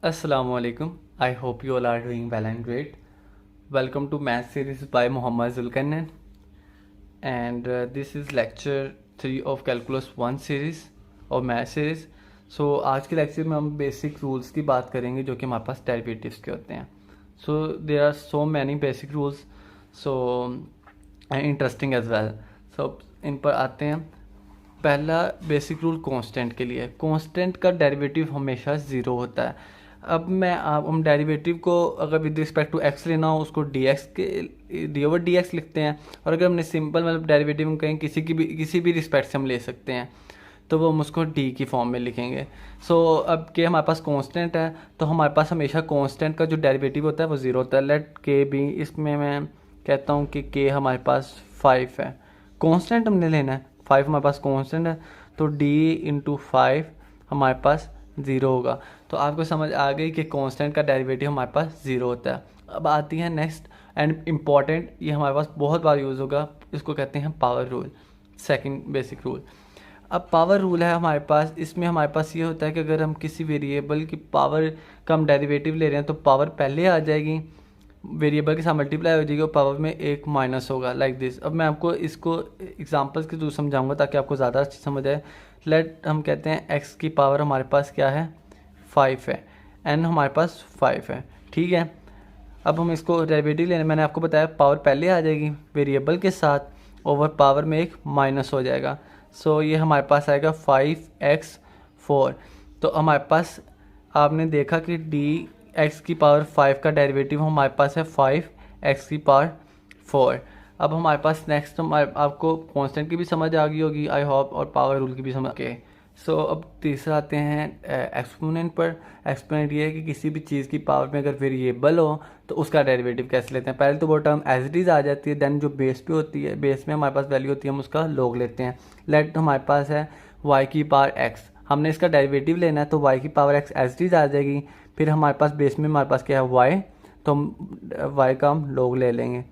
Assalamualaikum. I hope you all are doing well and great. Welcome to Math Series by Muhammad Zulkarnain, and this is lecture 3 of Calculus 1 series और Math series. So आज के lecture में हम basic rules की बात करेंगे जो कि हमारे पास डेरिवेटिव्स के होते हैं. So there are so many basic rules, so interesting as well. So इन पर आते हैं. पहला बेसिक रूल कांस्टेंट के लिए. कांस्टेंट का डेरिवेटिव हमेशा ज़ीरो होता है. अब हम डेरिवेटिव को अगर विद रिस्पेक्ट टू एक्स लेना हो उसको डी ओवर डी एक्स लिखते हैं, और अगर हमने सिंपल मतलब डेरिवेटिव हम कहें किसी भी रिस्पेक्ट से हम ले सकते हैं तो वो हम उसको डी की फॉर्म में लिखेंगे. सो अब के हमारे पास कांस्टेंट है तो हमारे पास हमेशा कांस्टेंट का जो डेरिवेटिव होता है वो ज़ीरो होता है. लेट के बी, इसमें मैं कहता हूँ कि के हमारे पास 5 है. कांस्टेंट हमने लेना है, 5 हमारे पास कांस्टेंट है तो d इंटू 5 हमारे पास ज़ीरो होगा. तो आपको समझ आ गई कि कांस्टेंट का डेरिवेटिव हमारे पास ज़ीरो होता है. अब आती है नेक्स्ट एंड इम्पॉर्टेंट, ये हमारे पास बहुत बार यूज़ होगा, इसको कहते हैं power rule. Second basic rule. अब पावर रूल है हमारे पास. इसमें हमारे पास ये होता है कि अगर हम किसी वेरिएबल की पावर का हम डेरिवेटिव ले रहे हैं तो पावर पहले आ जाएगी, वेरिएबल के साथ मल्टीप्लाई हो जाएगी और पावर में एक माइनस होगा लाइक दिस. अब मैं आपको इसको एग्जांपल्स के थ्रू समझाऊंगा ताकि आपको ज़्यादा अच्छी समझ आए. लेट हम कहते हैं x की पावर हमारे पास क्या है, 5 है, n हमारे पास 5 है. ठीक है. अब हम इसको डेरिवेटिव लेने, मैंने आपको बताया पावर पहले आ जाएगी वेरिएबल के साथ, ओवर पावर में एक माइनस हो जाएगा. सो ये हमारे पास आएगा 5x4. तो हमारे पास आपने देखा कि x की पावर 5 का डेरिवेटिव हमारे पास है 5x की पावर 4. अब हमारे पास नेक्स्ट आपको कांस्टेंट की भी समझ आ गई होगी आई होप, और पावर रूल की भी समझ के. सो अब तीसरा आते हैं एक्सपोनेंट पर. एक्सपोनेंट ये है कि किसी भी चीज़ की पावर में अगर वेरिएबल हो तो उसका डेरिवेटिव कैसे लेते हैं. पहले तो वो टर्म एज इट इज़ आ जाती है, देन जो बेस पे होती है, बेस में हमारे पास वैल्यू होती है, हम उसका लॉग लेते हैं. लेट हमारे पास है y की पावर x, हमने इसका डेरिवेटिव लेना है तो y की power x as it is आ जाएगी. फिर हमारे पास बेस में हमारे पास क्या है y, तो हम y का हम लॉग ले लेंगे.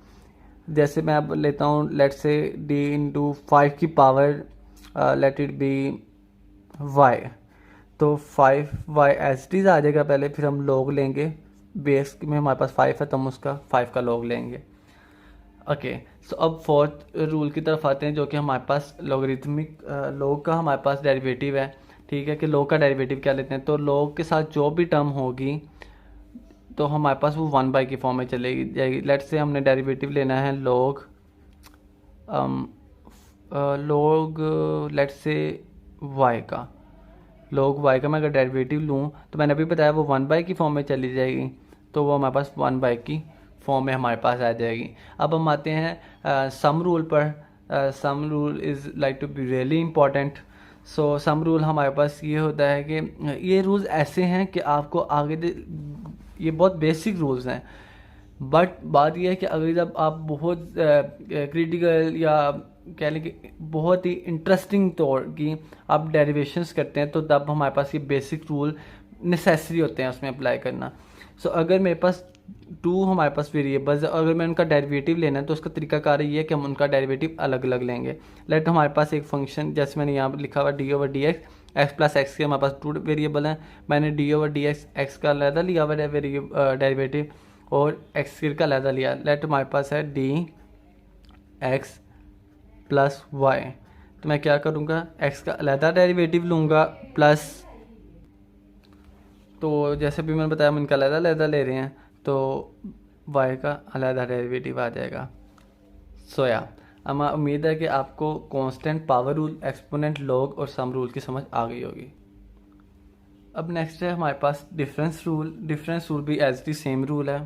जैसे मैं अब लेता हूँ लेट से d इंटू 5 की power let it B y, तो 5y एज इट इज़ आ जाएगा पहले, फिर हम लॉग लेंगे. बेस में हमारे पास 5 है तो हम उसका 5 का लॉग लेंगे. ओके. सो अब फोर्थ रूल की तरफ आते हैं जो कि हमारे पास लॉगरिथमिक लॉग का हमारे पास डेरिवेटिव है. ठीक है कि लॉग का डेरिवेटिव क्या लेते हैं, तो लॉग के साथ जो भी टर्म होगी तो हमारे पास वो 1 की फॉर्म में चलेगी जाएगी. लेट से हमने डेरिवेटिव लेना है लॉग लेट से y का. log y का मैं अगर डेरिवेटिव लूँ तो मैंने अभी बताया वो 1 की फॉर्म में चली जाएगी, तो वो हमारे पास 1 की फॉर्म में हमारे पास आ जाएगी. अब हम आते हैं सम रूल पर. Sum rule is like to be really important. So sum rule हमारे पास ये होता है कि ये रूल्स ऐसे हैं कि आपको आगे ये बहुत बेसिक रूल्स हैं, बट बात यह है कि अगर जब आप बहुत क्रिटिकल या कह लें कि बहुत ही इंटरेस्टिंग तौर की आप डेरिवेशंस करते हैं तो तब हमारे पास ये बेसिक रूल नेसेसरी होते हैं उसमें अप्लाई करना. सो अगर मेरे पास 2 हमारे पास वेरिएबल्स है और अगर मैं उनका डेरिवेटिव लेना है तो उसका तरीकाकार ये है कि हम उनका डेरिवेटिव अलग अलग लेंगे. लेट हमारे पास एक फंक्शन जैसे मैंने यहाँ लिखा हुआ D over d x plus x के हमारे पास 2 वेरिएबल हैं. मैंने डी ओवर डी एक्स का अलहदा लिया हुआ डेरिवेटिव और एक्स का अलहदा लिया. लेट हमारे पास है डी एक्स प्लस वाई, तो मैं क्या करूँगा एक्स का अलहदा डेरिवेटिव लूँगा प्लस, तो जैसे भी मैंने बताया हम इनका अलहदा ले रहे हैं तो y का अलहदा डेरिवेटिव आ जाएगा. सोया अब उम्मीद है कि आपको constant, power rule, exponent, log और सम रूल की समझ आ गई होगी. अब नेक्स्ट है हमारे पास डिफरेंस रूल. डिफरेंस रूल भी एज टी सेम रूल है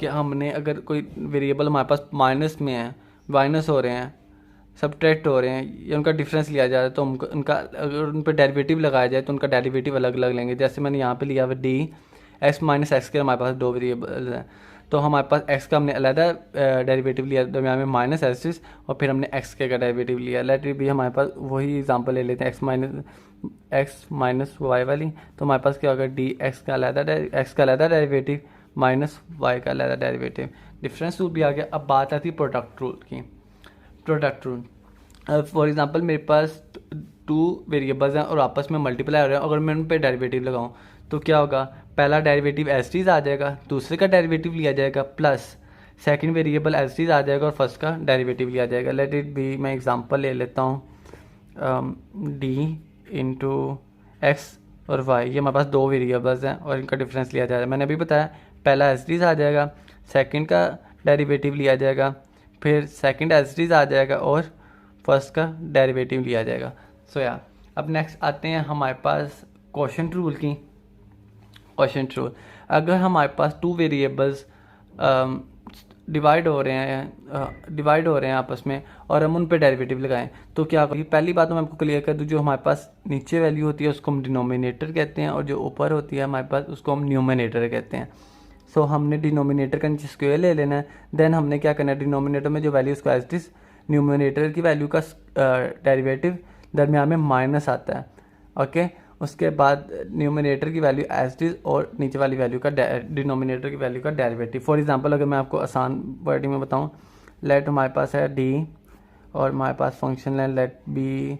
कि हमने अगर कोई वेरिएबल हमारे पास माइनस में है, माइनस हो रहे हैं, सबट्रैक्ट हो रहे हैं या उनका डिफरेंस लिया जा रहा है तो उनका अगर उन पर डेरिवेटिव लगाया जाए तो उनका डेरिवेटिव अलग अलग लेंगे. जैसे मैंने यहाँ पे लिया हुआ डी एक्स माइनस एक्स के हमारे पास 2 वेरिएबल्स हैं, तो हमारे पास एक्स का हमने अलग डेरिवेटिव लिया दरमियान में माइनस एक्सिस, और फिर हमने एक्स के का डेरिवेटिव लिया. लेट भी हमारे पास वही एग्जांपल ले लेते हैं एक्स माइनस वाई वाली, तो हमारे पास क्या होगा डी एक्स का अलग डेरिवेटिव माइनस वाई का अलग डेरिवेटिव. डिफरेंस रूल भी आ गया. अब बात आती है प्रोडक्ट रूल की. प्रोडक्ट रूल, फॉर एग्जांपल मेरे पास 2 वेरिएबल्स हैं और आपस में मल्टीप्लाई हो रहे हैं, अगर मैं उन पर डेरिवेटिव लगाऊं तो क्या होगा, पहला डेरिवेटिव एज इट इज आ जाएगा, दूसरे का डेरिवेटिव लिया जाएगा, plus second variable as it is आ जाएगा और फर्स्ट का डेरिवेटिव लिया जाएगा। लेट इट बी, मैं एग्जांपल ले लेता हूँ, डी इंटू एक्स और वाई, ये हमारे पास दो वेरिएबल्स हैं और इनका डिफरेंस लिया जाएगा। मैंने अभी बताया पहला एज इट इज आ जाएगा, सेकंड का डेरिवेटिव लिया जाएगा, फिर सेकंड एज इट इज आ जाएगा और फर्स्ट का डेरिवेटिव लिया जाएगा। सो या अब नेक्स्ट आते हैं हमारे पास क्वोशंट रूल की। क्वोशंट रूल, अगर हमारे पास टू वेरिएबल्स डिवाइड हो रहे हैं आपस में और हम उन पे डेरिवेटिव लगाएं तो क्या होगा। पहली बात तो मैं आपको क्लियर कर दूं, जो हमारे पास नीचे वैल्यू होती है उसको हम डिनोमिनेटर कहते हैं और जो ऊपर होती है हमारे पास उसको हम न्यूमरेटर कहते हैं। सो हमने डिनोमिनेटर का नीचे स्क्वायर ले लेना है, देन हमने क्या करना है, डिनोमिनेटर में जो वैल्यू उसको एज इट इज, न्यूमरेटर की वैल्यू का डेरिवेटिव दरमियान में माइनस आता है, ओके। उसके बाद न्यूमरेटर की वैल्यू एज इट इज और नीचे वाली वैल्यू का डिनोमिनेटर की वैल्यू का डेरिवेटिव। फॉर एग्जांपल अगर मैं आपको आसान वर्डिंग में बताऊं, लेट हमारे पास है डी और हमारे पास फंक्शन है लेट बी,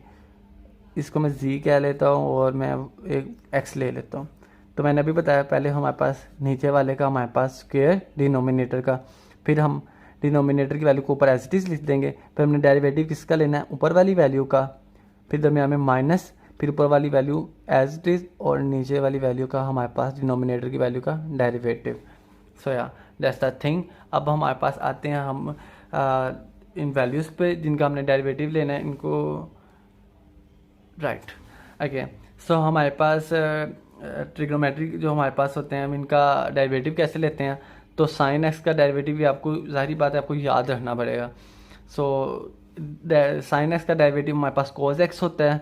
इसको मैं जी कह लेता हूं और मैं एक एक्स ले लेता हूं। तो मैंने अभी बताया पहले हमारे पास नीचे वाले का हमारे पास स्क्वायर डिनोमिनेटर का, फिर हम डिनोमिनेटर की वैल्यू को ऊपर एज इट इज लिख देंगे, फिर हमने डेरिवेटिव किसका लेना है, ऊपर वाली वैल्यू का, फिर दरमियान में माइनस, फिर ऊपर वाली वैल्यू एज इट इज और नीचे वाली वैल्यू का हमारे पास डिनोमिनेटर की वैल्यू का डेरिवेटिव। सो या दैट्स द थिंग। अब हमारे पास आते हैं हम इन वैल्यूज़ पे जिनका हमने डेरिवेटिव लेना है इनको, राइट, ओके। सो हमारे पास ट्रिग्नोमेट्रिक जो हमारे पास होते हैं हम इनका डेरिवेटिव कैसे लेते हैं, तो साइन एक्स का डेरिवेटिव भी आपको जाहिर बात है आपको याद रखना पड़ेगा। सो साइन एक्स का डेरिवेटिव हमारे पास कोस एक्स होता है,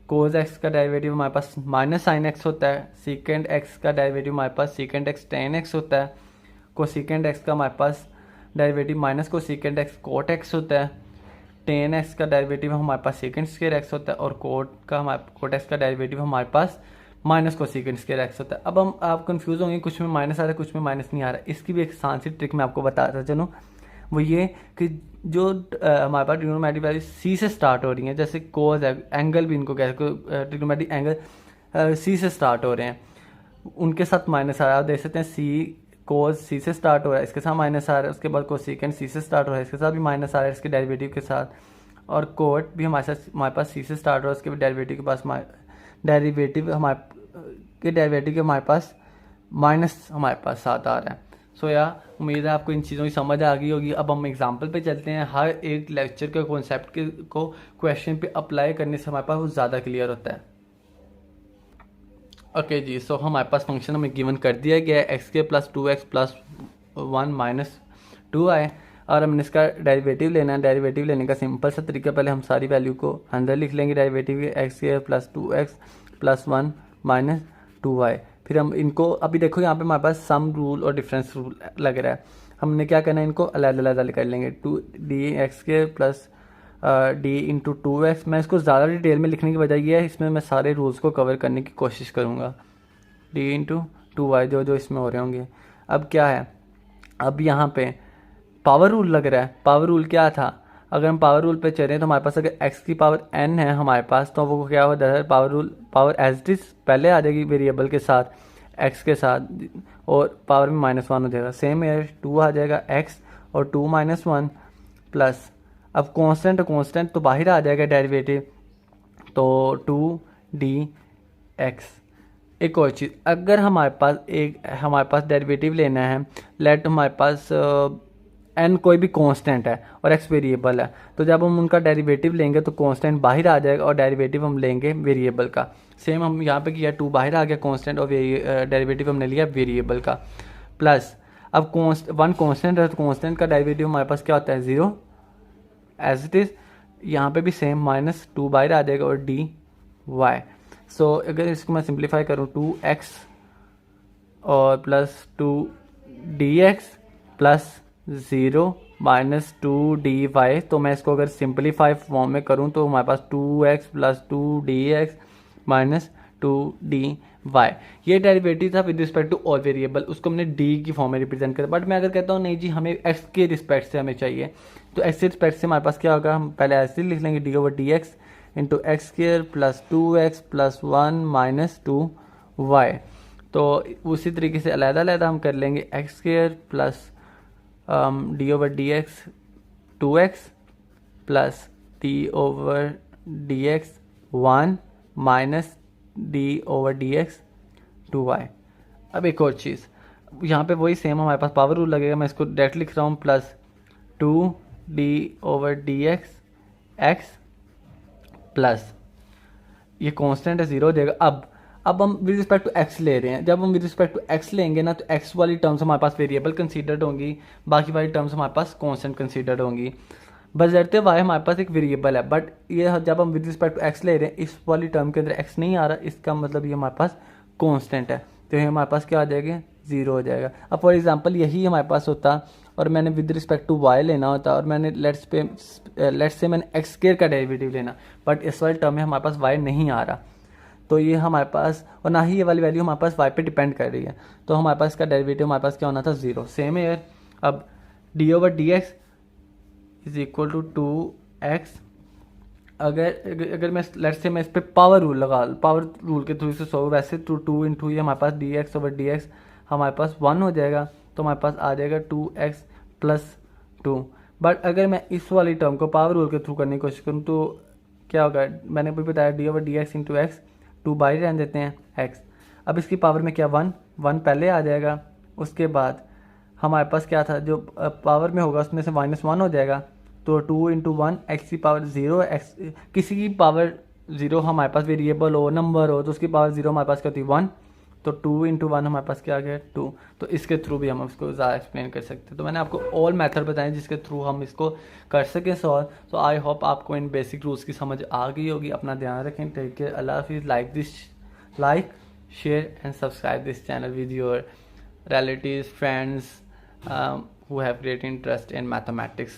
कोस एक्स का डेरिवेटिव हमारे पास माइनस साइन एक्स होता है, सीकेंड एक्स का डेरिवेटिव हमारे पास सीकेंड एक्स टेन एक्स होता है, कोसीकेंड एक्स का हमारे पास derivative minus cosecant x cot x होता है, टेन एक्स का डेरिवेटिव हमारे पास सेकेंड स्क्वायर एक्स होता है और कोट एक्स का डेरिवेटिव हमारे पास माइनस कोसीकेंड स्क्वायर एक्स होता है। अब हम आप कंफ्यूज होंगे, कुछ में माइनस आ रहा है कुछ में माइनस नहीं आ रहा है। इसकी भी एक आसान सी ट्रिक मैं आपको बताता चलूँ, वो ये कि जो हमारे पास ट्रिग्नोमेट्रिक वैल्यू सी से स्टार्ट हो रही हैं, जैसे कोस एंगल भी इनको कहते हैं, ट्रिग्नोमेट्रिक एंगल सी से स्टार्ट हो रहे हैं, उनके साथ माइनस आ रहा है। आप देख सकते हैं सी कोस सी से स्टार्ट हो रहा है, इसके साथ माइनस आ रहा है, उसके बाद कोसेकेंड सी से स्टार्ट हो रहा है, इसके साथ भी माइनस आ रहा है इसके डेरिवेटिव के साथ, और कोट भी हमारे पास सी से स्टार्ट हो रहा है, उसके डेरिवेटिव के पास डेरिवेटिव के हमारे पास माइनस हमारे पास साथ आ रहा है। सो या उम्मीद है आपको इन चीज़ों की समझ आ गई होगी। अब हम एग्जांपल पे चलते हैं। हर एक लेक्चर के कॉन्सेप्ट को क्वेश्चन पे अप्लाई करने से हमारे पास वो ज़्यादा क्लियर होता है। ओके जी, सो हमारे पास फंक्शन हमें गिवन कर दिया गया है एक्स के plus 2x plus 1 minus 2i, और हमने इसका डेरिवेटिव लेना है। डेरिवेटिव लेने का सिंपल सा तरीका, पहले हम सारी वैल्यू को अंदर लिख लेंगे डेरिवेटिव के, एक्स के plus 2x plus 1 minus 2y। फिर हम इनको अभी देखो यहाँ पे हमारे पास सम रूल और डिफरेंस रूल लग रहा है, हमने क्या करना है, इनको अलग-अलग कर लेंगे। 2dx के प्लस डी इंटू 2x। मैं इसको ज़्यादा डिटेल में लिखने की वजह यह है, इसमें मैं सारे रूल्स को कवर करने की कोशिश करूँगा। डी इंटू 2y जो इसमें हो रहे होंगे। अब क्या है, अब यहाँ पे पावर रूल लग रहा है। पावर रूल क्या था, अगर हम पावर रूल पे चलें तो हमारे पास अगर x की पावर n है हमारे पास, तो वो क्या होता है, पावर एज इट इज पहले आ जाएगी वेरिएबल के साथ x के साथ, और पावर में -1 हो जाएगा। सेम है 2 आ जाएगा x और 2 - 1 प्लस, अब कांस्टेंट तो बाहर आ जाएगा डेरिवेटिव, तो 2dx। एक और चीज़, अगर हमारे पास डेरिवेटिव लेना है, लेट हमारे पास n कोई भी कांस्टेंट है और x वेरिएबल है, तो जब हम उनका डेरिवेटिव लेंगे तो कांस्टेंट बाहर आ जाएगा और डेरिवेटिव हम लेंगे वेरिएबल का। सेम हम यहाँ पे किया, 2 बाहर आ गया कांस्टेंट और डेरिवेटिव हमने लिया वेरिएबल का। प्लस अब 1 कांस्टेंट है तो कांस्टेंट का डेरिवेटिव हमारे पास क्या होता है, 0 एज इट इज़। यहाँ पे भी सेम -2 बाहर आ जाएगा और dy। सो अगर इसको मैं सिंप्लीफाई करूँ, 2x और प्लस 2dx प्लस 0 - 2dy, तो मैं इसको अगर सिंप्लीफाई फॉर्म में करूं तो हमारे पास 2x plus 2dx minus 2dy। ये डेरिवेटिव था with respect to all variable, उसको हमने d की फॉर्म में रिप्रेजेंट किया। बट मैं अगर कहता हूँ नहीं जी हमें x के रिस्पेक्ट से हमें चाहिए, तो x के रिस्पेक्ट से हमारे पास क्या होगा, हम पहले ऐसे लिख लेंगे d/dx into x square plus 2x plus 1 minus 2y। तो उसी तरीके से अलग-अलग हम कर लेंगे x square plus D over d x 2x plus D over d x 1 minus D over d x 2y। अब एक और चीज़, यहाँ पे वही सेम हमारे पास पावर रूल लगेगा, मैं इसको डायरेक्ट लिख रहा हूँ plus 2d over d x plus ये कांस्टेंट है 0 हो जाएगा। अब हम विद रिस्पेक्ट टू x ले रहे हैं, जब हम विद रिस्पेक्ट टू x लेंगे ना तो x वाली टर्म्स हमारे पास वेरिएबल कंसीडर्ड होंगी, बाकी वाली टर्म्स हमारे पास कांस्टेंट कंसीडर्ड होंगी। बशर्ते y हमारे पास एक वेरिएबल है, बट ये जब हम विद रिस्पेक्ट टू x ले रहे हैं इस वाली टर्म के अंदर x नहीं आ रहा, इसका मतलब ये हमारे पास कांस्टेंट है, तो ये हमारे पास क्या आ जाएगा 0 हो जाएगा। अब फॉर एग्जांपल यही हमारे पास होता और मैंने विद रिस्पेक्ट टू y लेना होता और मैंने लेट्स से मैंने x स्क्वायर का डेरिवेटिव लेना, बट इस वाली टर्म में हमारे पास y नहीं आ रहा, तो ये हमारे पास, और ना ही ये वाली वैल्यू हमारे पास y पे डिपेंड कर रही है, तो हमारे पास इसका डेरिवेटिव हमारे पास क्या होना था 0। सेम है अब d over d x is equal to 2x। अगर मैं लेट्स से मैं इस पर पावर रूल पावर रूल के थ्रू से सॉल्व, वैसे तो 2 इंटू ये हमारे पास d x over d x हमारे पास 1 हो जाएगा, तो हमारे पास आ जाएगा 2x प्लस 2। बट अगर मैं इस वाली टर्म को पावर रूल के थ्रू करने की कोशिश करूँ तो क्या होगा, मैंने भी बताया D over d x into x, 2 by रहने देते हैं x। अब इसकी पावर में क्या 1 पहले आ जाएगा, उसके बाद हमारे पास क्या था जो पावर में होगा उसमें से -1 हो जाएगा, तो 2 इंटू 1 एक्स की पावर 0, एक्स किसी की पावर 0 हमारे पास वेरिएबल हो नंबर हो तो उसकी पावर 0 हमारे पास क्या होती है 1, तो 2 इंटू 1 हमारे पास क्या आ गया 2। तो इसके थ्रू भी हम इसको ज़्यादा एक्सप्लेन कर सकते हैं, तो मैंने आपको ऑल मेथड बताएं जिसके थ्रू हम इसको कर सकें सॉल्व। तो आई होप आपको इन बेसिक रूल्स की समझ आ गई होगी। अपना ध्यान रखें, टेक केयर, अल्लाह हाफिज़। Like share and subscribe this channel with your relatives, friends who have great interest in mathematics.